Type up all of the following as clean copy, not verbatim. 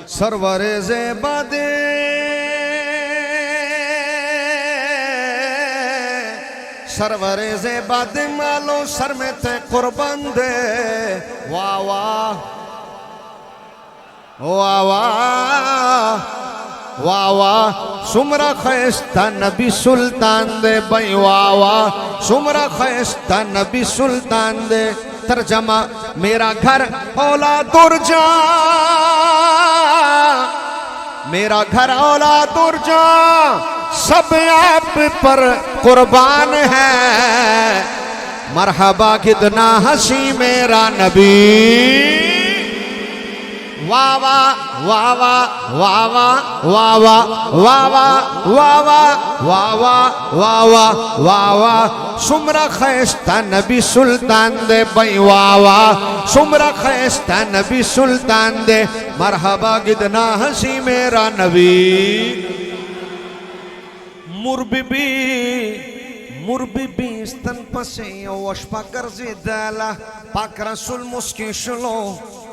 سرور زیبا دے سرور زیبا دے مالو سر میں تے قربان دے واہ واہ واہ واہ واہ واہ سمرا خیستہ نبی سلطان دے بھائی واہ واہ سمرا خیستہ نبی سلطان دے ترجمہ میرا گھر اولاد ارجا میرا گھر اولاد ارجا سب آپ پر قربان ہے مرحبا کتنا ہنسی میرا نبی واہ واہ واہ واہ واہ واہ واہ واہ واہ واہ واہ واہ واہ واہ واہ واہ سمرا خیستہ نبی سلطان دے بھائی واہ واہ سمرا خیستہ نبی سلطان دے مرحبا کتنا ہنسی میرا نبی مربی بی استن پسی وشپا گرزی دالا پاک رسول مسکی شلو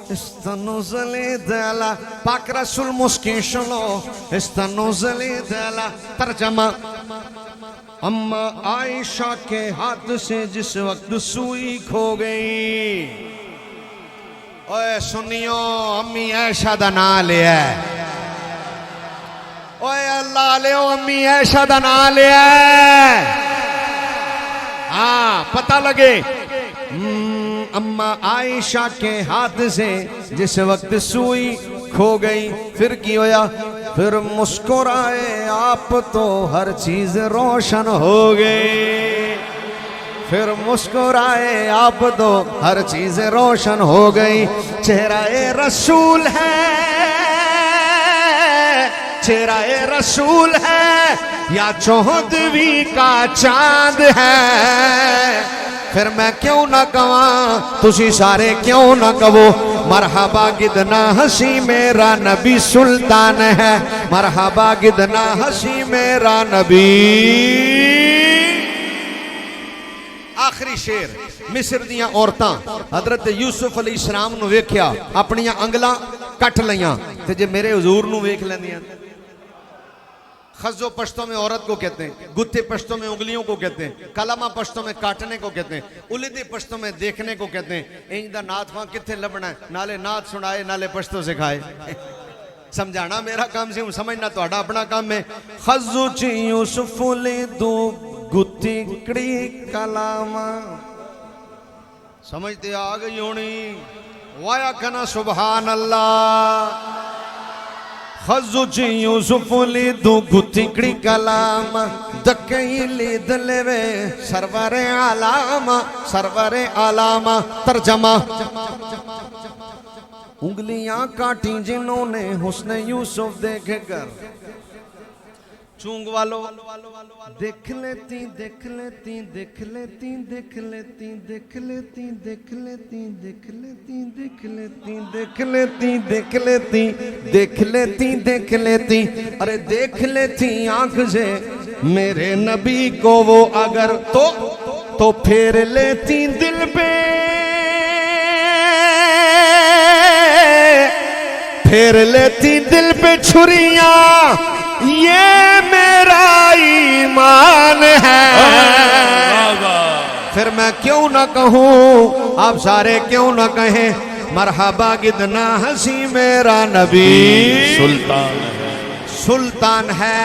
استنو زلی دالا پاک رسول مسکی شلو استنو زلی دالا ترجمہ اما عائشہ کے ہاتھ سے جس وقت سوئی کھو گئی اوے سنیو امی عائشہ دا نام لیا ہے اوے اللہ لیو امی عائشہ دا نام لیا ہے ہاں پتہ لگے اما عائشہ کے ہاتھ سے جس وقت سوئی کھو گئی پھر کی ہویا پھر مسکرائے آپ تو ہر چیز روشن ہو گئی پھر مسکرائے آپ تو ہر چیز روشن ہو گئی چہرہ رسول ہے چہرہ رسول ہے یا چودھویں کا چاند ہے پھر میں کیوں نہ کہاں تسی سارے کیوں نہ کہو مرحبا کتنا ہنسی میرا نبی سلطان ہے مرحبا کتنا ہنسی میرا نبی آخری شیر مصر دیاں عورتاں حضرت یوسف علیہ السلام نو ویکھیا اپنیاں انگلاں کٹ لیاں تے جے میرے حضور نو ویکھ لیندیاں خزو پشتوں میں عورت کو کہتے ہیں گتھے پشتوں میں انگلیوں کو کہتے ہیں کلمہ پشتوں میں کاٹنے کو کہتے ہیں الیدے پشتوں میں دیکھنے کو کہتے ہیں اینجدہ نات خواہ کتھے لبنا ہے نالے نات سنائے نالے پشتوں سکھائے سمجھانا میرا کام سے ہوں سمجھنا تو اڑا اپنا کام میں خزو چی یوسف لی دو گتھی کڑی کلامہ سمجھتے آگئی ہونی وایا کنا سبحان اللہ خزو چی یوسف لی دو گتھکڑی کلام دکئی لی دلوے سرور علامہ ترجمہ انگلیاں کاٹی جنہوں نے حسن یوسف دیکھ کر چونگ والو دیکھ لیتی دیکھ لیتی دیکھ لیتی دیکھ لیتی دیکھ لیتی دیکھ لیتی دیکھ لیتی دیکھ لیتی دیکھ لیتی دیکھ لیتی دیکھ لیتی دیکھ لیتی ارے دیکھ لیتی آنکھ سے میرے نبی کو وہ اگر تو پھیر لیتی دل پہ پھیر لیتی دل پہ چھریاں یہ میرا ایمان ہے پھر میں کیوں نہ کہوں آپ سارے کیوں نہ کہیں مرحبا کتنا ہنسی میرا نبی سلطان ہے